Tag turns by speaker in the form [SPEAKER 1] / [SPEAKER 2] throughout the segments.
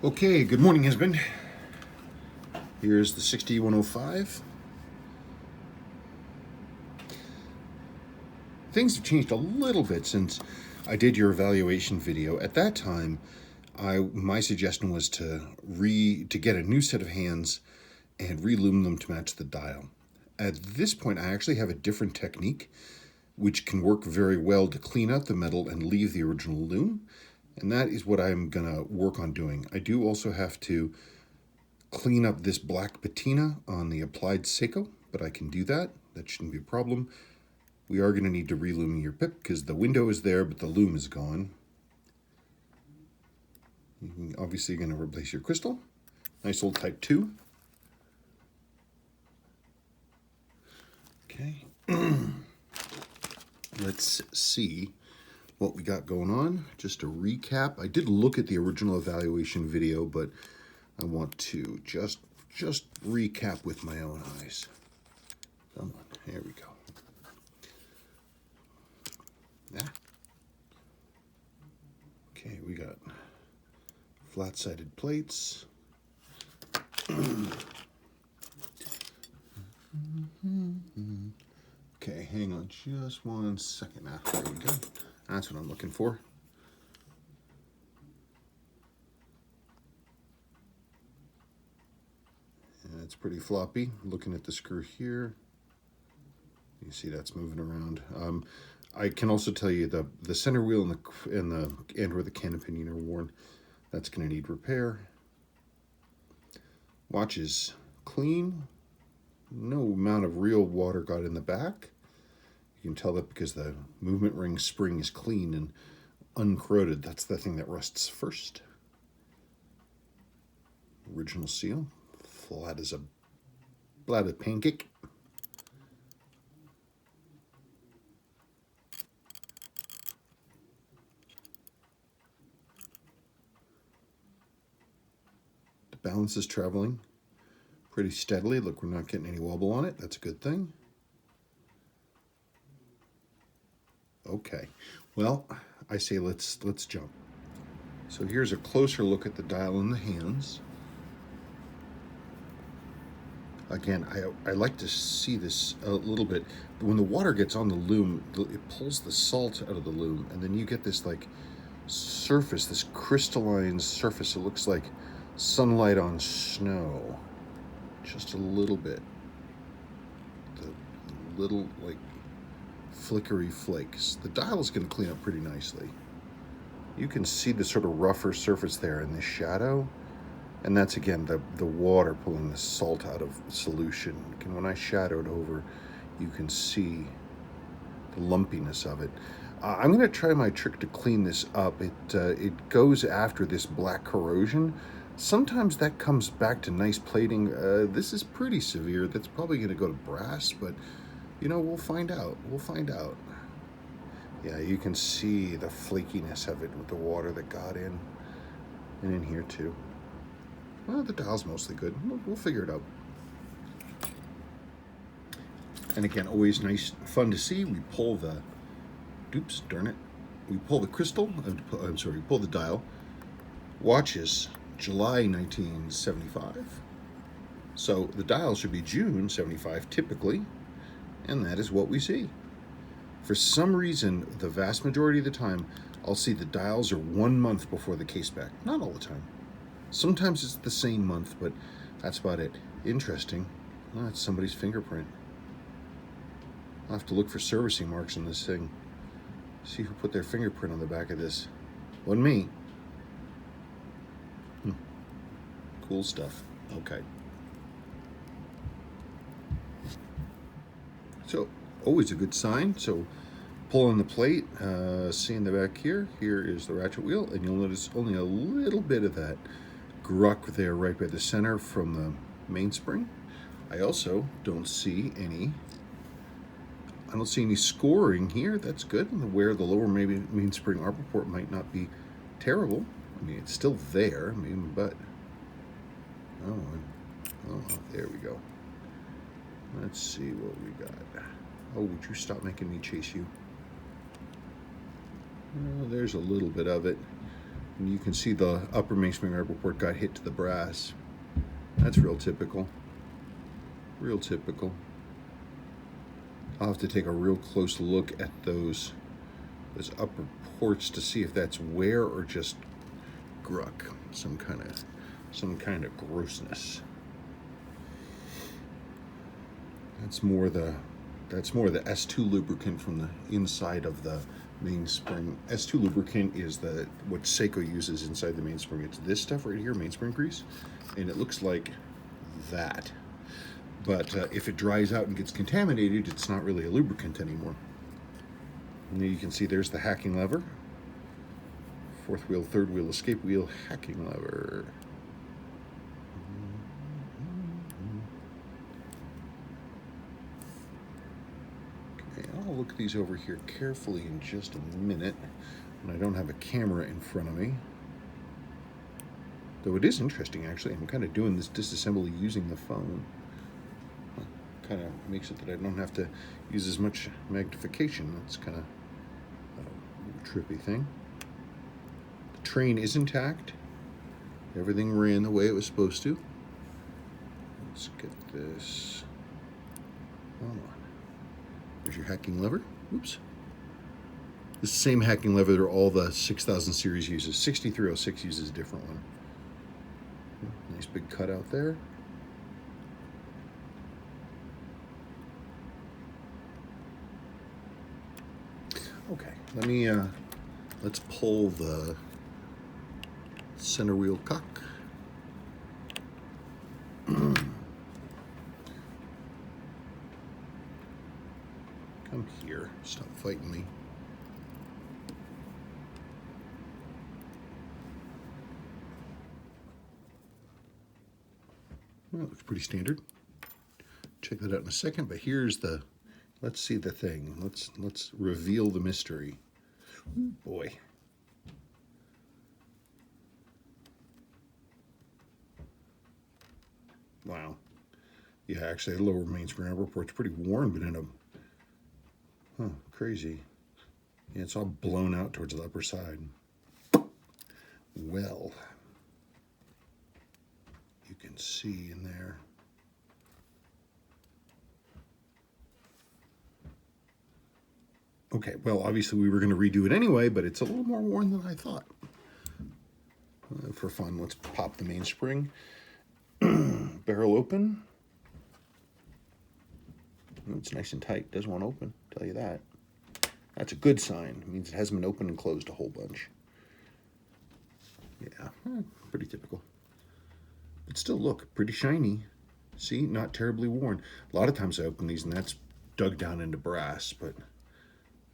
[SPEAKER 1] Okay, good morning, husband. Here's the 6105. Things have changed a little bit since I did your evaluation video. At that time, my suggestion was to get a new set of hands and relume them to match the dial. At this point, I actually have a different technique which can work very well to clean out the metal and leave the original loom. And that is what I'm gonna work on doing. I do also have to clean up this black patina on the applied Seiko, but I can do that. That shouldn't be a problem. We are going to need to relume your pip because the window is there, but the loom is gone. You're obviously going to replace your crystal. Nice old Type 2. Okay. Let's see what we got going on. Just a recap. I did look at the original evaluation video, but I want to just recap with my own eyes. Come on, here we go. Yeah. Okay, we got flat-sided plates. Okay, hang on just 1 second. There we go. That's what I'm looking for. And it's pretty floppy. Looking at the screw here, you see that's moving around. I can also tell you the center wheel and where the cannon pinion are worn, that's going to need repair. Watch is clean. No amount of real water got in the back. You can tell that because the movement ring spring is clean and uncorroded. That's the thing that rusts first. Original seal, flat as a pancake. The balance is traveling pretty steadily. Look, we're not getting any wobble on it. That's a good thing. Okay, well, I say let's jump. So here's a closer look at the dial and the hands. Again, I like to see this a little bit. When the water gets on the loom, it pulls the salt out of the loom, and then you get this like surface, this crystalline surface. It looks like sunlight on snow. Just a little bit. The little like flickery flakes. The dial is going to clean up pretty nicely. You can see the sort of rougher surface there in the shadow, and that's again the water pulling the salt out of solution. And when I shadowed over, you can see the lumpiness of it. I'm going to try my trick to clean this up. It goes after this black corrosion. Sometimes that comes back to nice plating. This is pretty severe. That's probably going to go to brass, but you know, we'll find out. We'll find out. Yeah, you can see the flakiness of it with the water that got in, and in here too. Well, the dial's mostly good. We'll figure it out. And again, always nice, fun to see. We pull the, oops, darn it. We pull the crystal, I'm sorry, we pull the dial. Watches July 1975. So the dial should be June 75 typically, and that is what we see. For some reason, the vast majority of the time, I'll see the dials are 1 month before the case back. Not all the time. Sometimes it's the same month, but that's about it. Interesting. Oh, that's somebody's fingerprint. I'll have to look for servicing marks on this thing. See who put their fingerprint on the back of this. Wasn't me. Cool stuff. Okay. So, always a good sign. So, pulling the plate, see in the back here is the ratchet wheel, and you'll notice only a little bit of that gruck there right by the center from the mainspring. I also don't see any scoring here. That's good. Where the lower mainspring arbor port might not be terrible. I mean, it's still there, but oh, there we go. Let's see what we got. Oh, would you stop making me chase you? Oh, there's a little bit of it. And you can see the upper mainspring arbor port got hit to the brass. That's real typical. Real typical. I'll have to take a real close look at those upper ports to see if that's wear or just gruck, some kind of grossness. That's more the S2 lubricant from the inside of the mainspring. S2 lubricant is what Seiko uses inside the mainspring. It's this stuff right here, mainspring grease, and it looks like that. But if it dries out and gets contaminated, it's not really a lubricant anymore. And then you can see there's the hacking lever. Fourth wheel, third wheel, escape wheel, hacking lever. Okay, I'll look these over here carefully in just a minute. And I don't have a camera in front of me. Though it is interesting, actually. I'm kind of doing this disassembly using the phone. Kind of makes it that I don't have to use as much magnification. That's kind of a trippy thing. The train is intact. Everything ran the way it was supposed to. Let's get this. Hold on. There's your hacking lever. Oops. The same hacking lever that all the 6000 series uses. 6306 uses a different one. Nice big cutout there. Okay, let's pull the center wheel cock. Come here, stop fighting me. Well, it looks pretty standard. Check that out in a second, but here's the, let's see the thing. Let's reveal the mystery. Ooh, boy. Wow. Yeah, actually, the lower mainspring arbor port's pretty worn, but in a, crazy. Yeah, it's all blown out towards the upper side. Well, you can see in there. Okay, well, obviously we were going to redo it anyway, but it's a little more worn than I thought. For fun, let's pop the mainspring. Barrel open. It's nice and tight. Doesn't want to open, tell you that. That's a good sign. It means it hasn't been opened and closed a whole bunch. Yeah, pretty typical. But still, look, pretty shiny. See, not terribly worn. A lot of times I open these and that's dug down into brass, but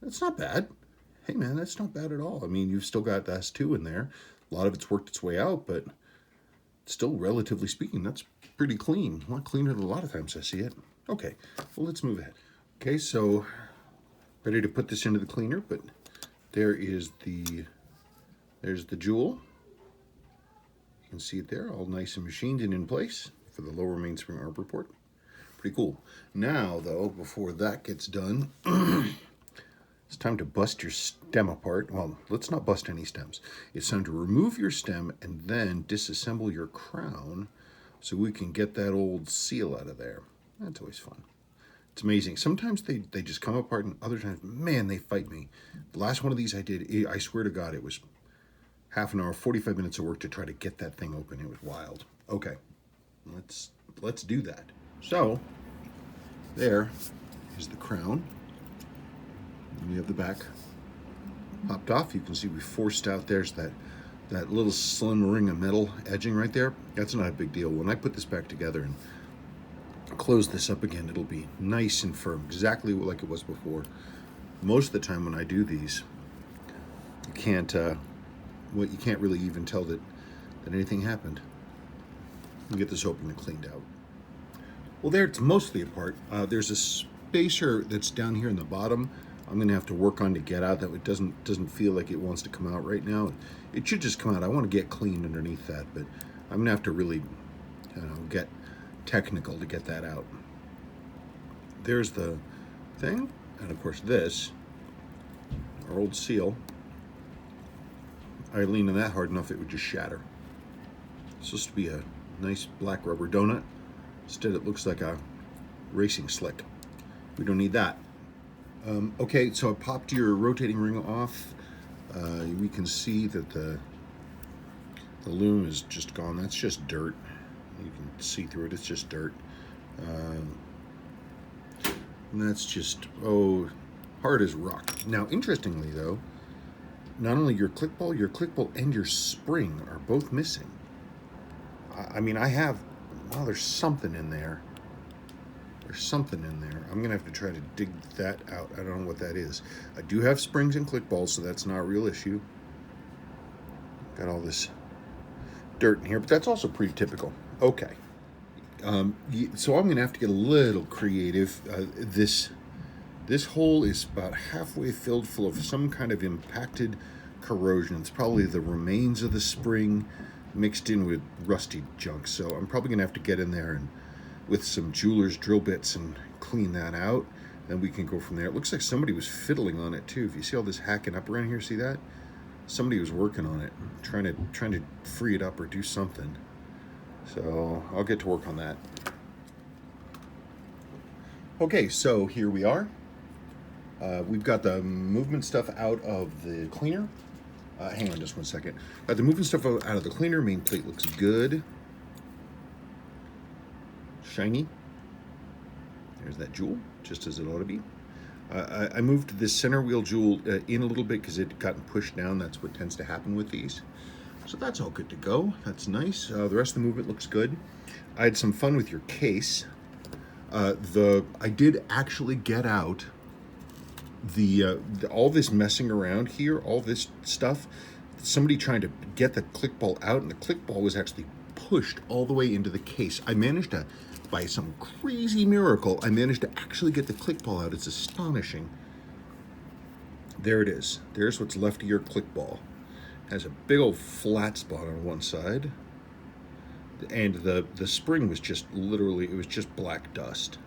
[SPEAKER 1] that's not bad. Hey man, that's not bad at all. I mean, you've still got the S2 in there. A lot of it's worked its way out, but still, relatively speaking, that's pretty clean. A lot cleaner than a lot of times I see it. Okay, well, let's move ahead. Okay, so ready to put this into the cleaner, but there's the jewel. You can see it there, all nice and machined and in place for the lower mainspring arbor port. Pretty cool. Now, though, before that gets done, it's time to bust your stem apart. Well, let's not bust any stems. It's time to remove your stem and then disassemble your crown so we can get that old seal out of there. That's always fun. It's amazing. Sometimes they just come apart, and other times, man, they fight me. The last one of these I did, I swear to God, it was half an hour, 45 minutes of work to try to get that thing open. It was wild. Okay, let's do that. So, there is the crown. And you have the back popped off. You can see we forced out, there's that little slim ring of metal edging right there. That's not a big deal. When I put this back together and close this up again, it'll be nice and firm, exactly like it was before. Most of the time when I do these, you can't really even tell that anything happened. Let me get this open and cleaned out. Well, there, it's mostly apart. There's a spacer that's down here in the bottom. I'm gonna have to work on to get out. That it doesn't feel like it wants to come out right now. It should just come out. I want to get clean underneath that, but I'm gonna have to really, get technical to get that out. There's the thing, and of course this, our old seal. I lean on that hard enough, it would just shatter. It's supposed to be a nice black rubber donut. Instead, it looks like a racing slick. We don't need that. Okay, so I popped your rotating ring off. We can see that the loom is just gone. That's just dirt. You can see through it. It's just dirt. And that's just, oh, hard as rock. Now, interestingly, though, not only your click ball and your spring are both missing. I mean, well, there's something in there. There's something in there. I'm going to have to try to dig that out. I don't know what that is. I do have springs and click balls, so that's not a real issue. Got all this dirt in here, but that's also pretty typical. Okay. So I'm going to have to get a little creative. This hole is about halfway filled full of some kind of impacted corrosion. It's probably the remains of the spring mixed in with rusty junk. So I'm probably going to have to get in there and with some jeweler's drill bits and clean that out. Then we can go from there. It looks like somebody was fiddling on it too. If you see all this hacking up around here, see that? Somebody was working on it, trying to free it up or do something. So I'll get to work on that. Okay, so here we are. We've got the movement stuff out of the cleaner. Hang on just one second. Got the movement stuff out of the cleaner. Main plate looks good. Shiny. There's that jewel, just as it ought to be. I moved this center wheel jewel in a little bit because it had gotten pushed down. That's what tends to happen with these. So that's all good to go. That's nice. The rest of the movement looks good. I had some fun with your case. I did actually get out all this messing around here, all this stuff. Somebody trying to get the click ball out, and the click ball was actually pushed all the way into the case. I managed to, by some crazy miracle, I managed to actually get the click ball out. It's astonishing. There it is. There's what's left of your click ball. Has a big old flat spot on one side, and the spring was just literally, it was just black dust.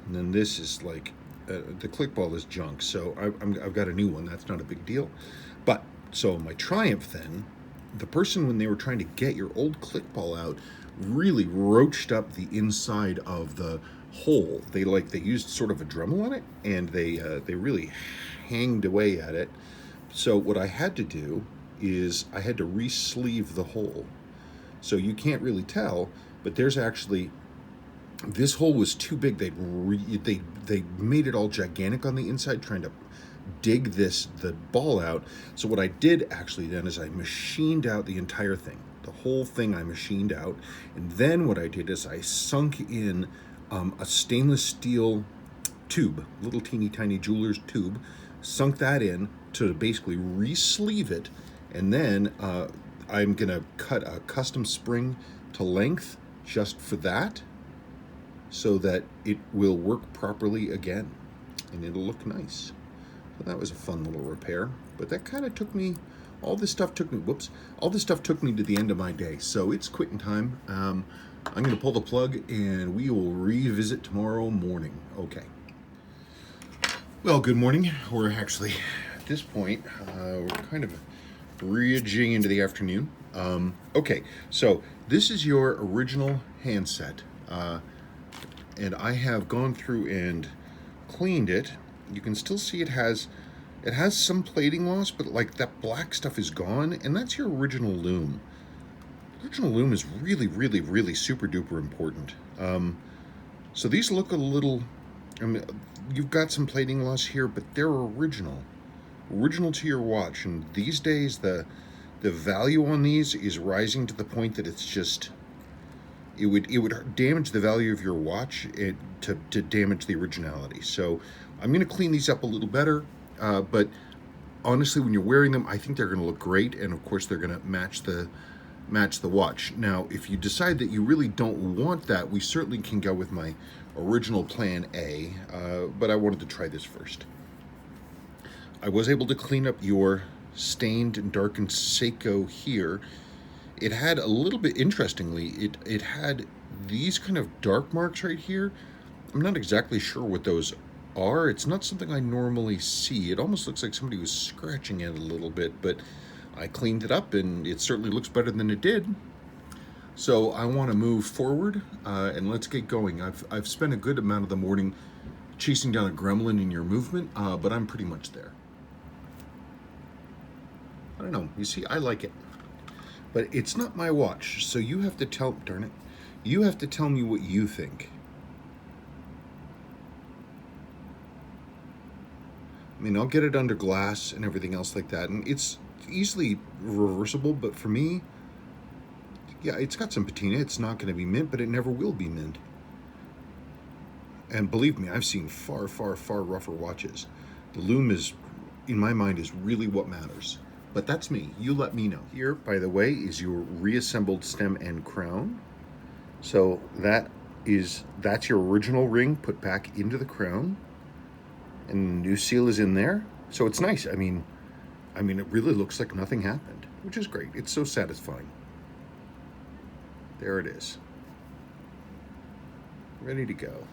[SPEAKER 1] And then this is like the click ball is junk, so I've got a new one. That's not a big deal. But so my triumph then, the person, when they were trying to get your old click ball out, really roached up the inside of the hole. They used sort of a Dremel on it, and they really hanged away at it. So what I had to do is I had to re-sleeve the hole. So you can't really tell, but there's actually, this hole was too big. They made it all gigantic on the inside, trying to dig the ball out. So what I did actually then is I machined out the entire thing. The whole thing I machined out. And then what I did is I sunk in a stainless steel tube, little teeny tiny jeweler's tube, sunk that in to basically re-sleeve it. And then I'm gonna cut a custom spring to length just for that, so that it will work properly again and it'll look nice. So that was a fun little repair, but that kind of took me, all this stuff took me to the end of my day. So it's quitting time. I'm gonna pull the plug and we will revisit tomorrow morning. Okay. Well, good morning. We're actually, at this point, we're kind of bridging into the afternoon. Okay, so this is your original handset. And I have gone through and cleaned it. You can still see it has some plating loss, but like that black stuff is gone, and that's your original loom. Original loom is really, really, really super duper important. So these look a little, I mean, you've got some plating loss here, but they're original to your watch. And these days, the value on these is rising to the point that it's just, it would damage the value of your watch to damage the originality. So I'm going to clean these up a little better, but honestly, when you're wearing them, I think they're going to look great, and of course they're going to match the watch. Now, if you decide that you really don't want that, we certainly can go with my original plan A, but I wanted to try this first. I was able to clean up your stained and darkened Seiko here. It had a little bit, interestingly, it had these kind of dark marks right here. I'm not exactly sure what those are. It's not something I normally see. It almost looks like somebody was scratching it a little bit, but I cleaned it up, and it certainly looks better than it did. So I want to move forward, and let's get going. I've spent a good amount of the morning chasing down a gremlin in your movement, but I'm pretty much there. I don't know. You see, I like it. But it's not my watch, so you have to tell, darn it, you have to tell me what you think. I mean, I'll get it under glass and everything else like that, and it's easily reversible, but for me, yeah, it's got some patina. It's not going to be mint, but it never will be mint. And believe me, I've seen far, far, far rougher watches. The lume is, in my mind, is really what matters. But that's me. You let me know. Here, by the way, is your reassembled stem and crown. So that's your original ring put back into the crown. And the new seal is in there. So it's nice. I mean, it really looks like nothing happened, which is great. It's so satisfying. There it is. Ready to go.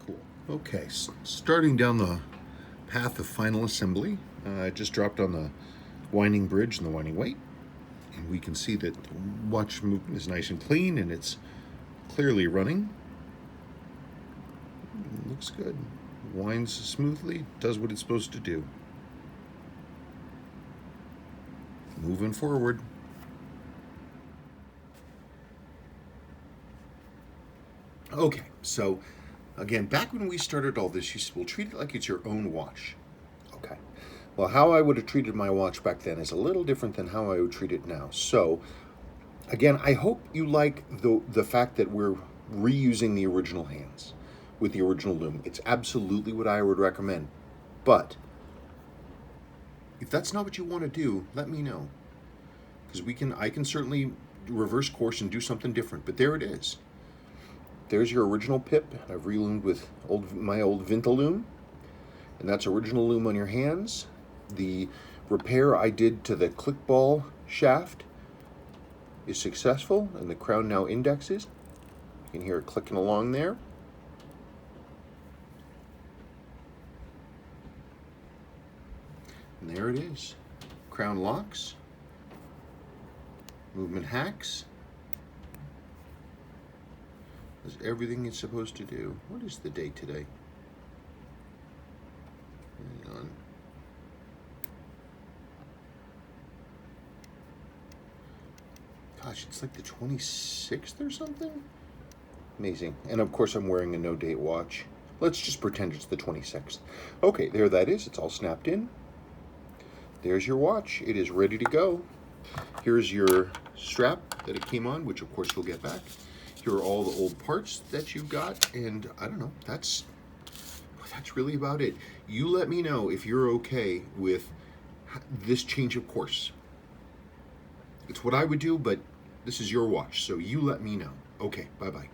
[SPEAKER 1] Cool. Okay, starting down the path of final assembly. I just dropped on the winding bridge and the winding weight, and we can see that the watch movement is nice and clean, and it's clearly running. Looks good. Winds smoothly, does what it's supposed to do. Moving forward. Okay, so again, back when we started all this, we'll treat it like it's your own watch. Okay. Well, how I would have treated my watch back then is a little different than how I would treat it now. So, again, I hope you like the fact that we're reusing the original hands with the original lume. It's absolutely what I would recommend. But if that's not what you want to do, let me know, because I can certainly reverse course and do something different. But there it is. There's your original pip. I've reloomed with my old Vintalume, and that's original lume on your hands. The repair I did to the click ball shaft is successful, and the crown now indexes. You can hear it clicking along there. And there it is. Crown locks. Movement hacks. Does everything it's supposed to do. What is the date today? Hang on. Gosh, it's like the 26th or something? Amazing. And of course I'm wearing a no date watch. Let's just pretend it's the 26th. Okay, there that is. It's all snapped in. There's your watch. It is ready to go. Here's your strap that it came on, which of course you'll get back. Here are all the old parts that you've got, and I don't know, that's really about it. You let me know if you're okay with this change of course. It's what I would do, but this is your watch, so you let me know. Okay, bye-bye.